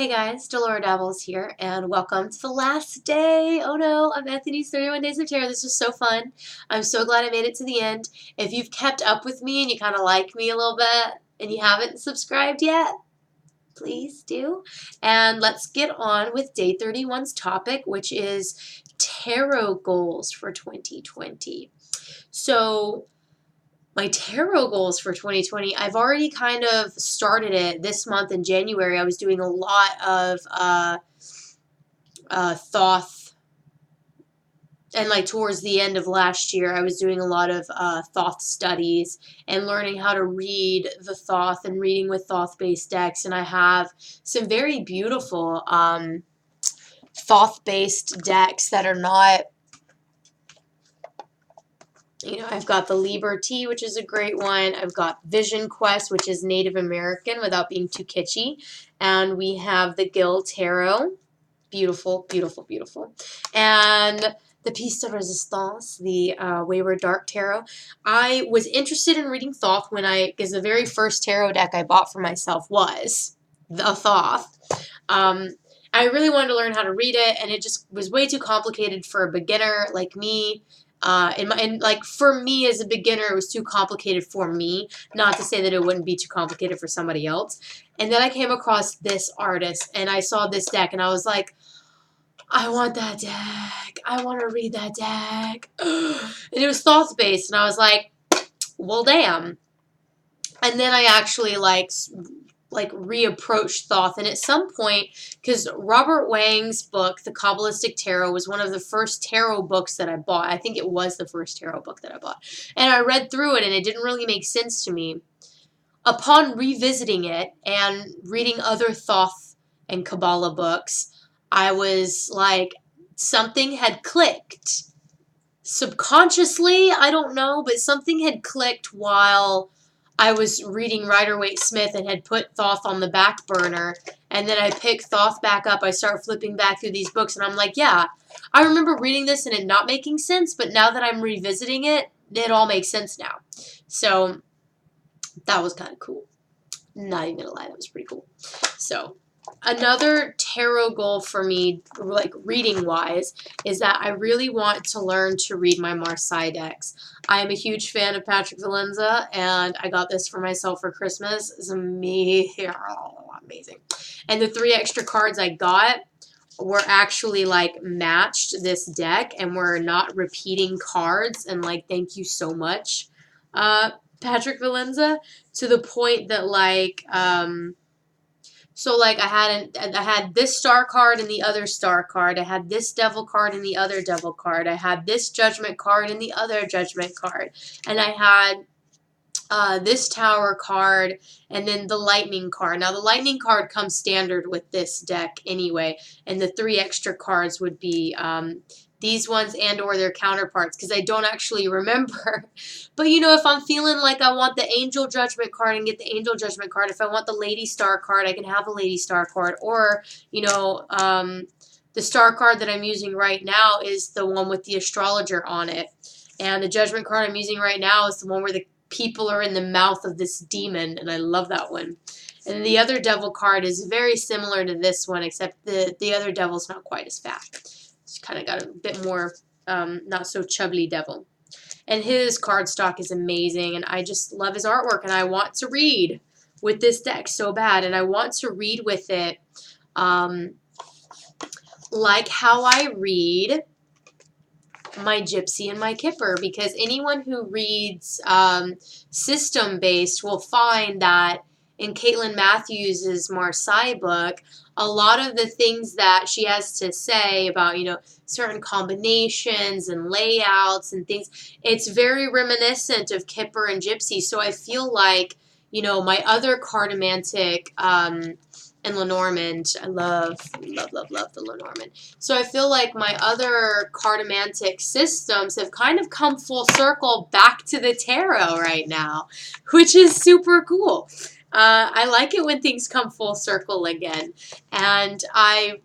Hey guys, Delora Dabbles here, and welcome to the last day. Oh no, of Anthony's 31 Days of Tarot. This was so fun. I'm so glad I made it to the end. If you've kept up with me and you kind of like me a little bit, and you haven't subscribed yet, please do. And let's get on with Day 31's topic, which is tarot goals for 2020. So, my tarot goals for 2020, I've already kind of started it this month in January. I was doing a lot of Thoth, and like towards the end of last year, I was doing a lot of Thoth studies and learning how to read the Thoth and reading with Thoth-based decks. And I have some very beautiful Thoth-based decks that are not. I've got the Liberty, which is a great one. I've got Vision Quest, which is Native American without being too kitschy. And we have the Gil Tarot. Beautiful, beautiful, beautiful. And the Piece de Resistance, the Wayward Dark Tarot. I was interested in reading Thoth because the very first tarot deck I bought for myself was the Thoth. I really wanted to learn how to read it, and it just was way too complicated for a beginner like me. Like for me as a beginner, it was too complicated for me. Not to say that it wouldn't be too complicated for somebody else. And then I came across this artist, and I saw this deck, and I was like, I want that deck. I want to read that deck. And it was Thoth based, and I was like, well, damn. And then I actually like reapproached Thoth, and at some point, because Robert Wang's book, The Kabbalistic Tarot, was one of the first tarot books that I bought. I think it was the first tarot book that I bought. And I read through it, and it didn't really make sense to me. Upon revisiting it and reading other Thoth and Kabbalah books, I was like, something had clicked. Subconsciously, I don't know, but something had clicked while I was reading Rider-Waite-Smith and had put Thoth on the back burner, and then I pick Thoth back up. I start flipping back through these books, and I'm like, yeah, I remember reading this and it not making sense, but now that I'm revisiting it, it all makes sense now. So that was kind of cool. Not even gonna lie, that was pretty cool. So another tarot goal for me, like reading-wise, is that I really want to learn to read my Marsai decks. I am a huge fan of Patrick Valenza, and I got this for myself for Christmas. It's amazing. And the 3 extra cards I got were actually like matched this deck, and we're not repeating cards. And like, thank you so much, Patrick Valenza, to the point that like so like I had this star card and the other star card. I had this devil card and the other devil card. I had this judgment card and the other judgment card. And I had this tower card and then the lightning card. Now the lightning card comes standard with this deck anyway. And the 3 extra cards would be these ones and or their counterparts, because I don't actually remember. But if I'm feeling like I want the angel judgment card, and get the angel judgment card. If I want the lady star card, I can have a lady star card. Or the star card that I'm using right now is the one with the astrologer on it, and the judgment card I'm using right now is the one where the people are in the mouth of this demon, and I love that one. And the other devil card is very similar to this one, except the other devil's not quite as fat. It's kind of got a bit more not so chubby devil. And his card stock is amazing, and I just love his artwork, and I want to read with this deck so bad, and I want to read with it like how I read my Gypsy and my Kipper, because anyone who reads system-based will find that in Caitlyn Matthews' Marsai book, a lot of the things that she has to say about, certain combinations and layouts and things, it's very reminiscent of Kipper and Gypsy. So I feel like, my other Cartomantic and Lenormand, I love the Lenormand. So I feel like my other Cartomantic systems have kind of come full circle back to the tarot right now, which is super cool. I like it when things come full circle again, and I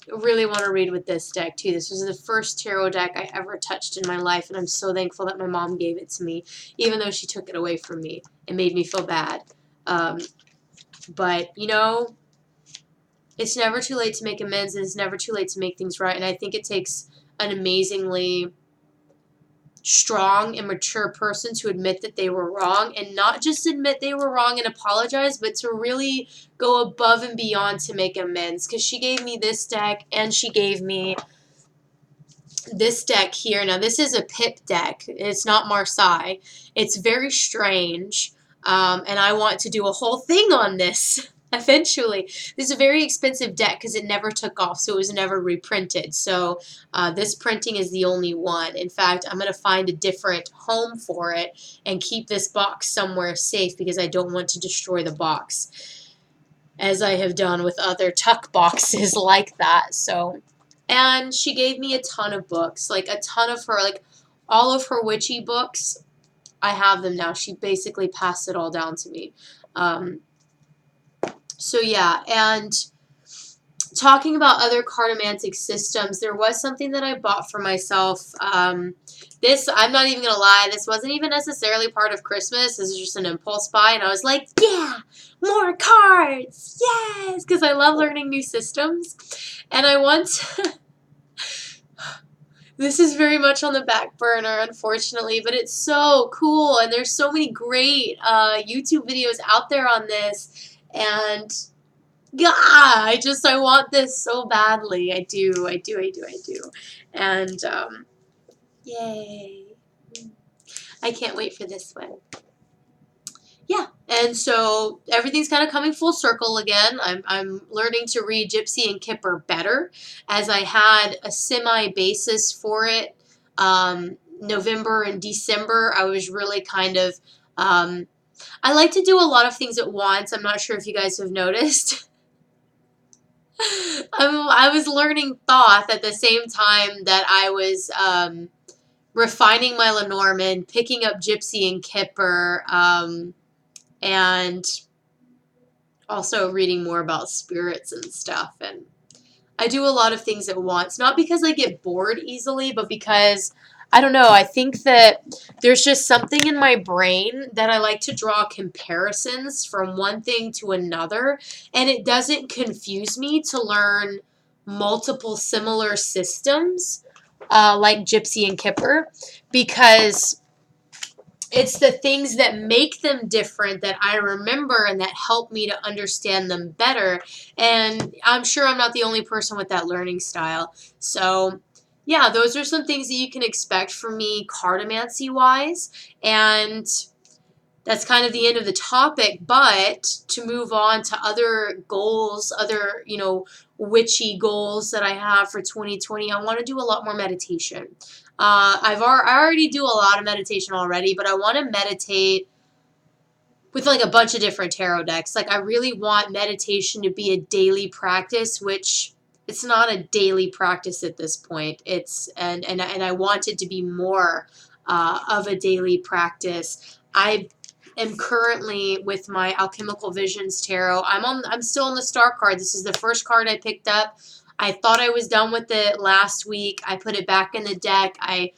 really want to read with this deck too. This was the first tarot deck I ever touched in my life, and I'm so thankful that my mom gave it to me, even though she took it away from me. It made me feel bad. But, It's never too late to make amends, and it's never too late to make things right. And I think it takes an amazingly strong and mature person to admit that they were wrong, and not just admit they were wrong and apologize, but to really go above and beyond to make amends. Because she gave me this deck, and she gave me this deck here. Now, this is a pip deck. It's not Marsai. It's very strange, and I want to do a whole thing on this eventually. This is a very expensive deck because it never took off, so it was never reprinted. So this printing is the only one. In fact, I'm going to find a different home for it and keep this box somewhere safe because I don't want to destroy the box, as I have done with other tuck boxes like that. So, and she gave me a ton of books, like a ton of her, like all of her witchy books. I have them now. She basically passed it all down to me. So yeah, and talking about other cartomantic systems, there was something that I bought for myself. This, I'm not even going to lie, this wasn't even necessarily part of Christmas. This is just an impulse buy, and I was like, yeah, more cards, yes, because I love learning new systems. And I want to, this is very much on the back burner, unfortunately, but it's so cool, and there's so many great YouTube videos out there on this, and yeah, I want this so badly. I do. And, yay. I can't wait for this one. Yeah, and so everything's kind of coming full circle again. I'm learning to read Gypsy and Kipper better, as I had a semi-basis for it. November and December, I was really kind of, I like to do a lot of things at once. I'm not sure if you guys have noticed. I was learning Thoth at the same time that I was refining my Lenormand, picking up Gypsy and Kipper, and also reading more about spirits and stuff. And I do a lot of things at once, not because I get bored easily, but because, I don't know, I think that there's just something in my brain that I like to draw comparisons from one thing to another, and it doesn't confuse me to learn multiple similar systems, like Gypsy and Kipper, because it's the things that make them different that I remember and that help me to understand them better. And I'm sure I'm not the only person with that learning style. So, yeah, those are some things that you can expect from me cartomancy-wise. And that's kind of the end of the topic. But to move on to other goals, other, witchy goals that I have for 2020, I want to do a lot more meditation. I already do a lot of meditation already, but I want to meditate with like a bunch of different tarot decks. Like I really want meditation to be a daily practice, which it's not a daily practice at this point. And I want it to be more of a daily practice. I am currently with my Alchemical Visions tarot. I'm still on the star card. This is the first card I picked up. I thought I was done with it last week. I put it back in the deck. I,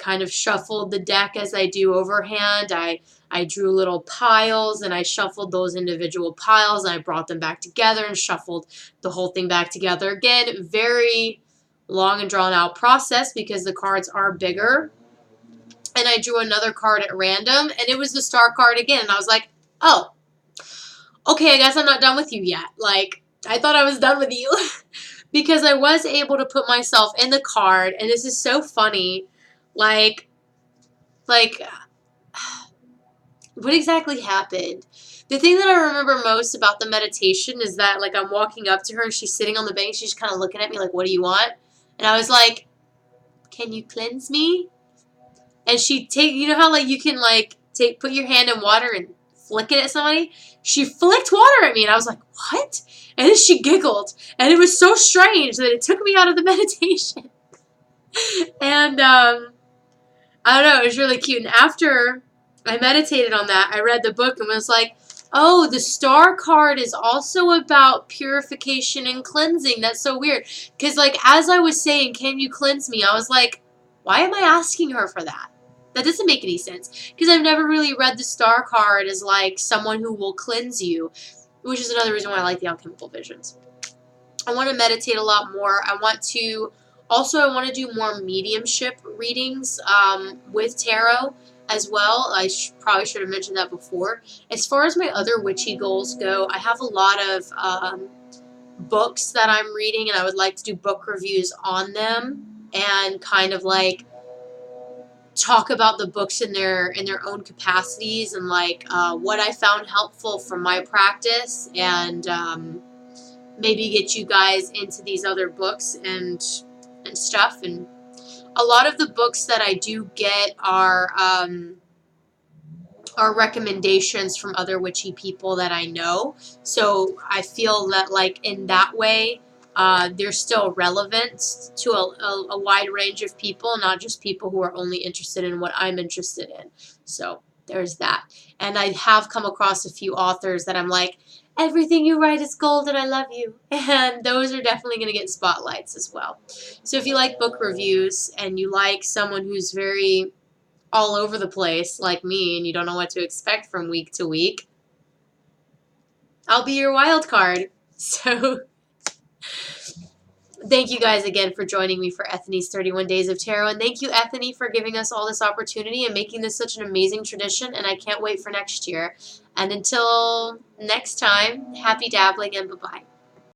kind of shuffled the deck as I do overhand. I drew little piles and I shuffled those individual piles and I brought them back together and shuffled the whole thing back together again. Very long and drawn out process because the cards are bigger. And I drew another card at random and it was the star card again. And I was like, oh, okay, I guess I'm not done with you yet. Like, I thought I was done with you. Because I was able to put myself in the card, and this is so funny. Like, what exactly happened? The thing that I remember most about the meditation is that, like, I'm walking up to her, and she's sitting on the bank, she's kind of looking at me like, what do you want? And I was like, can you cleanse me? And you know how, like, you can, like, put your hand in water and flick it at somebody? She flicked water at me, and I was like, what? And then she giggled, and it was so strange that it took me out of the meditation. And, I don't know, it was really cute. And after I meditated on that, I read the book and was like, oh, the star card is also about purification and cleansing. That's so weird. Because, like, as I was saying, can you cleanse me? I was like, why am I asking her for that? That doesn't make any sense. Because I've never really read the star card as, like, someone who will cleanse you. Which is another reason why I like the Alchemical Visions. I want to meditate a lot more. I want to do more mediumship readings with tarot as well. I probably should have mentioned that before. As far as my other witchy goals go, I have a lot of books that I'm reading, and I would like to do book reviews on them and kind of like talk about the books in their own capacities, and like what I found helpful from my practice, and maybe get you guys into these other books and stuff. And a lot of the books that I do get are recommendations from other witchy people that I know. So I feel that, like, in that way, they're still relevant to a wide range of people, not just people who are only interested in what I'm interested in. So there's that. And I have come across a few authors that I'm like, everything you write is gold and I love you. And those are definitely going to get spotlights as well. So if you like book reviews and you like someone who's very all over the place like me and you don't know what to expect from week to week, I'll be your wild card. So thank you guys again for joining me for Ethany's 31 Days of Tarot. And thank you, Ethany, for giving us all this opportunity and making this such an amazing tradition. And I can't wait for next year. And until next time, happy dabbling and bye-bye.